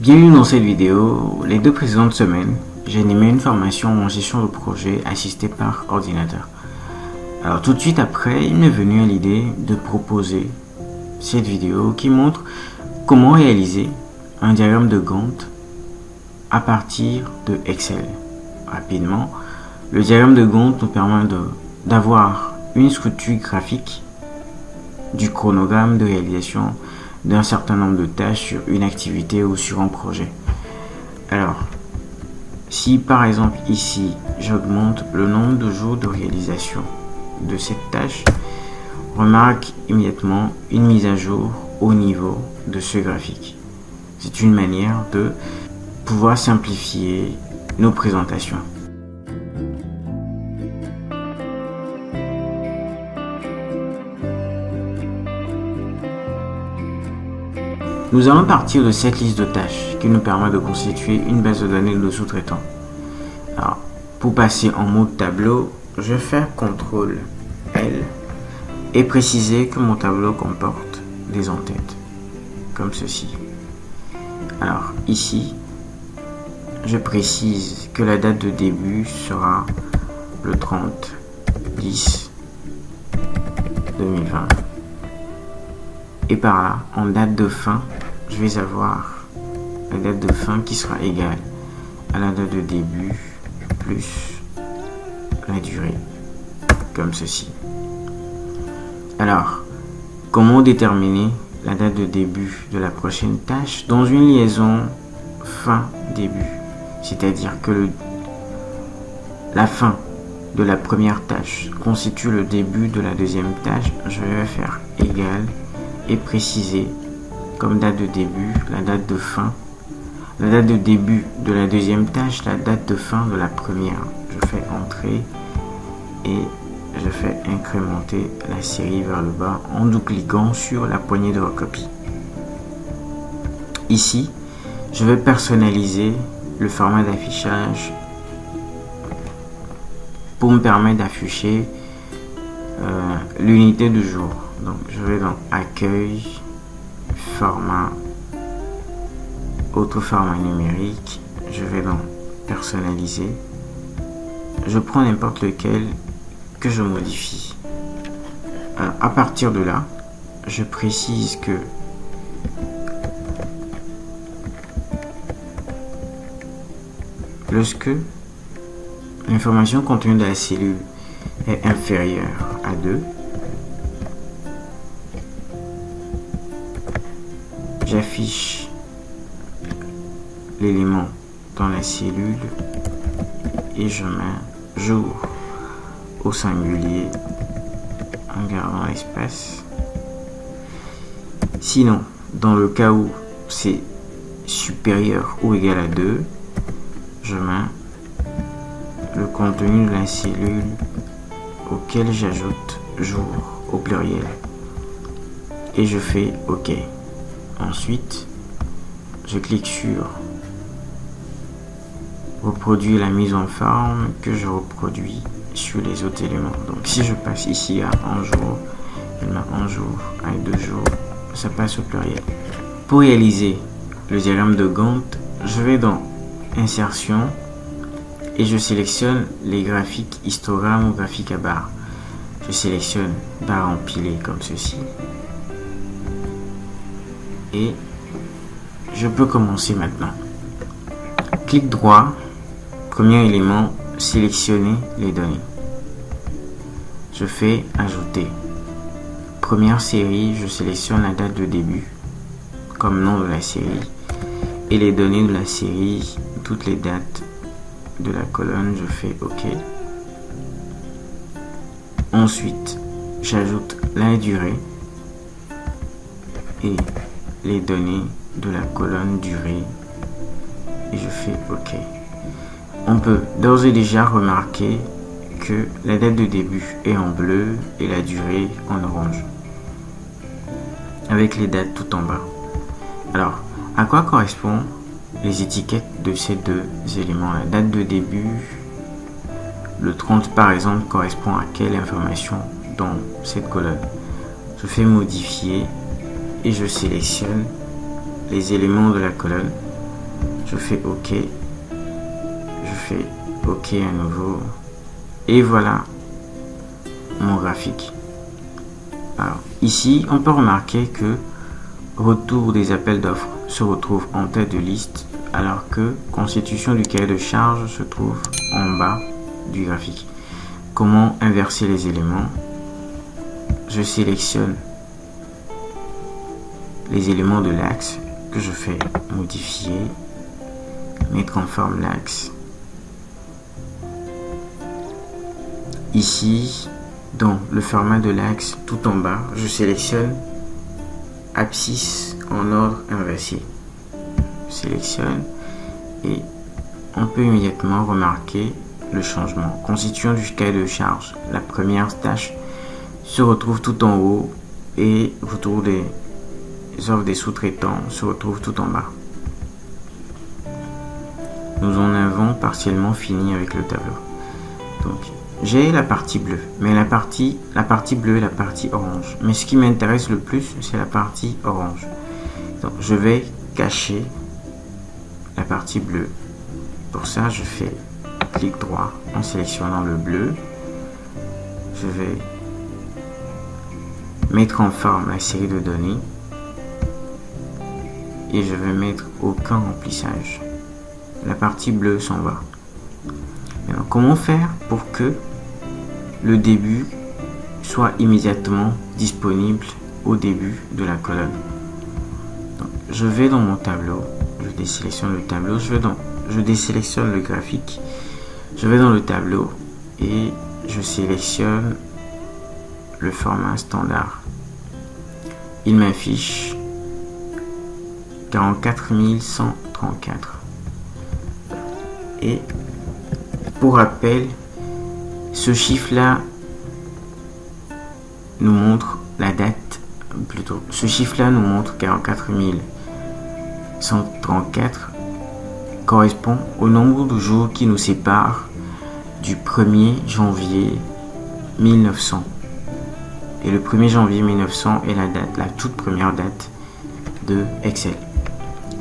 Bienvenue dans cette vidéo. Les 2 précédentes semaines, j'ai animé une formation en gestion de projet assistée par ordinateur. Alors tout de suite après, il m'est venu à l'idée de proposer cette vidéo qui montre comment réaliser un diagramme de Gantt à partir de Excel. Rapidement, le diagramme de Gantt nous permet d'avoir une structure graphique du chronogramme de réalisation d'un certain nombre de tâches sur une activité ou sur un projet. Alors, si par exemple ici, j'augmente le nombre de jours de réalisation de cette tâche, remarque immédiatement une mise à jour au niveau de ce graphique. C'est une manière de pouvoir simplifier nos présentations. Nous allons partir de cette liste de tâches qui nous permet de constituer une base de données de sous-traitants. Alors, pour passer en mode tableau, je vais faire CTRL L et préciser que mon tableau comporte des en-têtes, comme ceci. Alors, ici, je précise que la date de début sera le 30/10/2020. Et par là, en date de fin, je vais avoir la date de fin qui sera égale à la date de début plus la durée, comme ceci. Alors, comment déterminer la date de début de la prochaine tâche dans une liaison fin-début? C'est-à-dire que la fin de la première tâche constitue le début de la deuxième tâche. Je vais faire égal et préciser comme date de début la date de fin, la date de début de la deuxième tâche, la date de fin de la première. Je fais entrer et je fais incrémenter la série vers le bas en double-cliquant sur la poignée de recopie. Ici, je vais personnaliser le format d'affichage pour me permettre d'afficher l'unité de jour. Donc je vais dans accueil, format, autre format numérique, je vais dans personnaliser, je prends n'importe lequel que je modifie. Alors, à partir de là, je précise que lorsque l'information contenue dans la cellule est inférieure à 2, j'affiche l'élément dans la cellule et je mets jour au singulier en gardant l'espace. Sinon, dans le cas où c'est supérieur ou égal à 2, je mets le contenu de la cellule auquel j'ajoute jour au pluriel et je fais OK. Ensuite, je clique sur reproduire la mise en forme que je reproduis sur les autres éléments. Donc si je passe ici à un jour, je mets un jour, à 2 jours, ça passe au pluriel. Pour réaliser le diagramme de Gantt, je vais dans insertion et je sélectionne les graphiques histogramme ou graphique à barre. Je sélectionne barre empilée comme ceci. Et je peux commencer maintenant. Clic droit, premier élément, sélectionner les données. Je fais ajouter. Première série, je sélectionne la date de début comme nom de la série et les données de la série, toutes les dates de la colonne, je fais OK. Ensuite, j'ajoute la durée et les données de la colonne durée et je fais OK. On peut d'ores et déjà remarquer que la date de début est en bleu et la durée en orange avec les dates tout en bas. Alors, à quoi correspondent les étiquettes de ces deux éléments? La date de début, le 30 par exemple, correspond à quelle information dans cette colonne? Je fais modifier et je sélectionne les éléments de la colonne Je fais OK. Je fais OK à nouveau. Et voilà mon graphique. Alors ici, on peut remarquer que retour des appels d'offres se retrouve en tête de liste, alors que constitution du cahier de charge se trouve en bas du graphique. Comment inverser les éléments? Je sélectionne les éléments de l'axe que je fais modifier, mettre en forme l'axe. Ici, dans le format de l'axe tout en bas, je sélectionne abscisse en ordre inversé. Je sélectionne et on peut immédiatement remarquer le changement. Constituant du cahier de charge, la première tâche se retrouve tout en haut et retour des offres des sous-traitants se retrouve tout en bas. Nous en avons partiellement fini avec le tableau. Donc, j'ai la partie bleue, mais la partie bleue et la partie orange. Mais ce qui m'intéresse le plus, c'est la partie orange. Donc, je vais cacher la partie bleue. Pour ça, je fais clic droit en sélectionnant le bleu. Je vais mettre en forme la série de données et je vais mettre aucun remplissage. La partie bleue s'en va. Maintenant, comment faire pour que le début soit immédiatement disponible au début de la colonne? Donc, je vais dans mon tableau, je désélectionne le tableau, je désélectionne le graphique, je vais dans le tableau et je sélectionne le format standard. Il m'affiche 44 134. Et pour rappel, ce chiffre-là nous montre la date, ce chiffre-là nous montre 44 134 correspond au nombre de jours qui nous séparent du 1er janvier 1900. Et le 1er janvier 1900 est la date, la toute première date de Excel.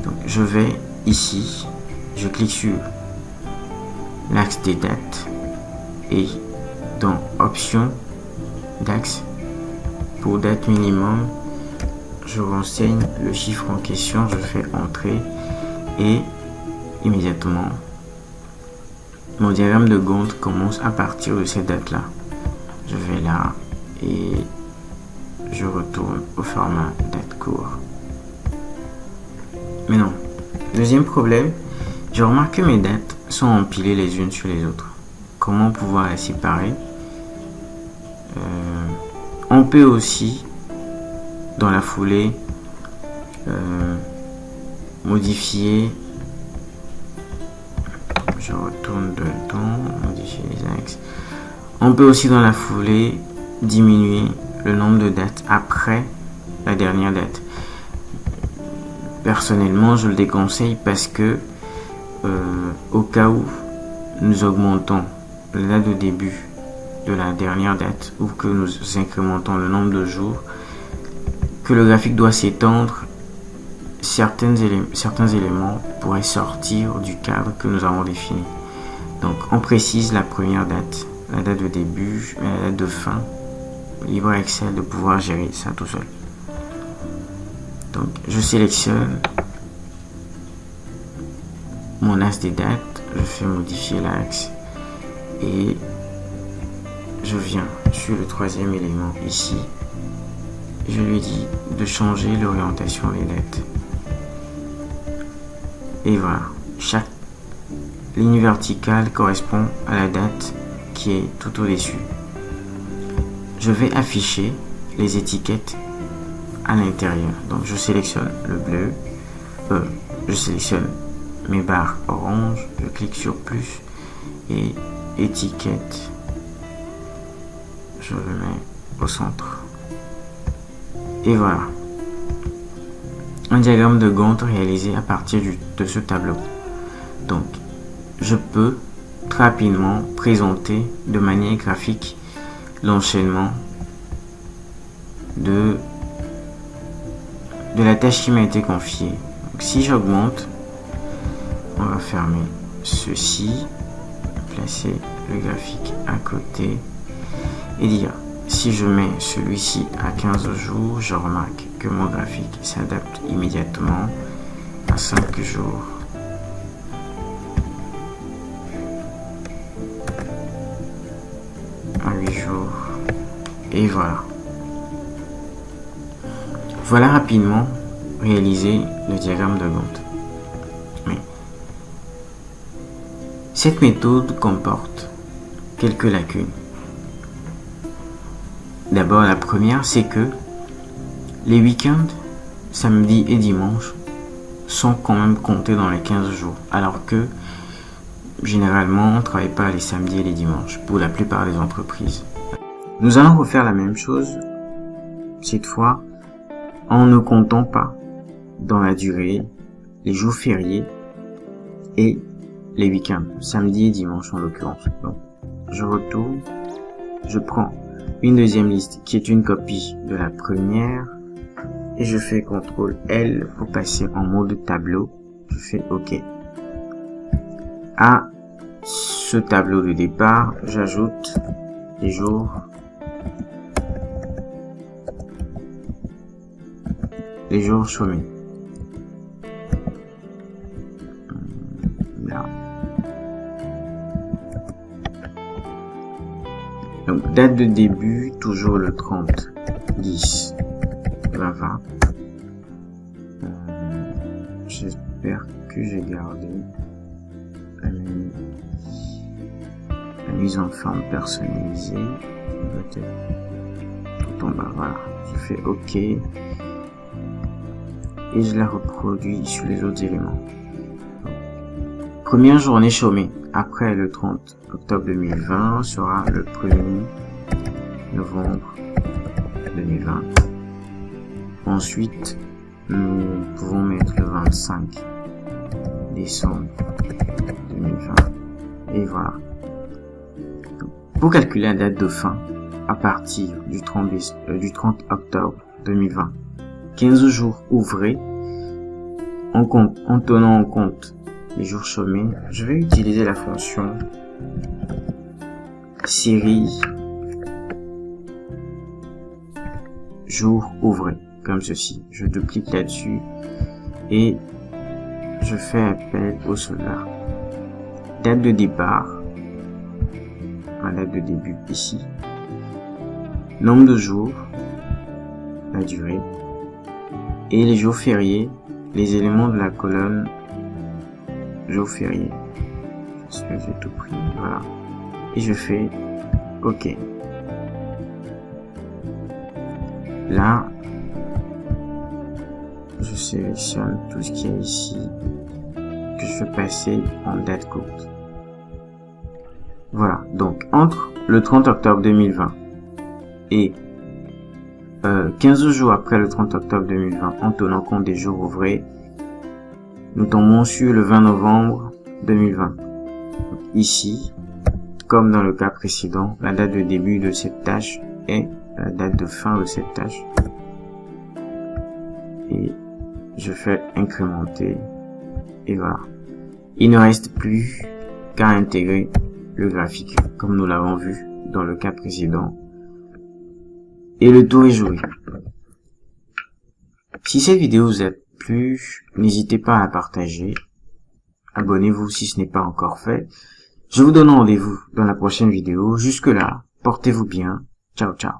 Donc je vais ici, je clique sur l'axe des dates et dans options d'axe pour date minimum, je renseigne le chiffre en question, je fais entrer et immédiatement mon diagramme de Gantt commence à partir de cette date là. Je vais là et je retourne au format date court. Maintenant, deuxième problème, je remarque que mes dates sont empilées les unes sur les autres. Comment pouvoir les séparer? On peut aussi, dans la foulée, modifier. Je retourne dedans, modifier les axes. On peut aussi, dans la foulée, diminuer le nombre de dates après la dernière date. Personnellement, je le déconseille parce que au cas où nous augmentons la date de début de la dernière date ou que nous incrémentons le nombre de jours que le graphique doit s'étendre, certains éléments pourraient sortir du cadre que nous avons défini. Donc on précise la première date, la date de début et la date de fin. Libre à Excel de pouvoir gérer ça tout seul. Donc je sélectionne mon axe des dates, je fais modifier l'axe et je viens sur le troisième élément ici. Je lui dis de changer l'orientation des dates. Et voilà, chaque ligne verticale correspond à la date qui est tout au-dessus. Je vais afficher les étiquettes à l'intérieur. Donc je sélectionne le bleu, je sélectionne mes barres orange, je clique sur plus et étiquette, je le mets au centre. Et voilà, un diagramme de Gantt réalisé à partir de ce tableau. Donc je peux très rapidement présenter de manière graphique l'enchaînement de la tâche qui m'a été confiée. Donc, si j'augmente on va fermer ceci, placer le graphique à côté et dire si je mets celui-ci à 15 jours, je remarque que mon graphique s'adapte immédiatement à 5 jours. À 8 jours. Et voilà. Voilà rapidement réaliser le diagramme de Gantt. Mais cette méthode comporte quelques lacunes. D'abord, la première, c'est que les week-ends, samedi et dimanche, sont quand même comptés dans les 15 jours, alors que généralement, on ne travaille pas les samedis et les dimanches pour la plupart des entreprises. Nous allons refaire la même chose, cette fois, en ne comptant pas dans la durée les jours fériés et les week-ends, samedi et dimanche en l'occurrence. Donc, je retourne, je prends une deuxième liste qui est une copie de la première et je fais CTRL L pour passer en mode tableau. Je fais OK. À ce tableau de départ, j'ajoute les jours chômés. Là. Donc, date de début, toujours le 30, 10, 20. J'espère que j'ai gardé la mise en forme personnalisée. Tout en bas, voilà. Je fais OK. Et je la reproduis sur les autres éléments. Première journée chômée après le 30 octobre 2020 sera le 1er novembre 2020. Ensuite, nous pouvons mettre le 25 décembre 2020. Et voilà. Pour calculer la date de fin à partir du 30 octobre 2020, 15 jours ouvrés, en tenant en compte les jours chômés, je vais utiliser la fonction série jours ouvrés, comme ceci. Je double-clique là-dessus et je fais appel au soldat. Date de départ, ma date de début ici, nombre de jours, la durée, et les jours fériés, les éléments de la colonne jours fériés. J'espère que j'ai tout pris, voilà. Et je fais OK. Là, je sélectionne tout ce qu'il y a ici, que je fais passer en date courte. Voilà, donc entre le 30 octobre 2020 et 15 jours après le 30 octobre 2020, en tenant compte des jours ouvrés, nous tombons sur le 20 novembre 2020. Donc ici, comme dans le cas précédent, la date de début de cette tâche est la date de fin de cette tâche. Et je fais incrémenter. Et voilà. Il ne reste plus qu'à intégrer le graphique, comme nous l'avons vu dans le cas précédent. Et le tour est joué. Si cette vidéo vous a plu, n'hésitez pas à la partager. Abonnez-vous si ce n'est pas encore fait. Je vous donne rendez-vous dans la prochaine vidéo. Jusque là, portez-vous bien. Ciao, ciao.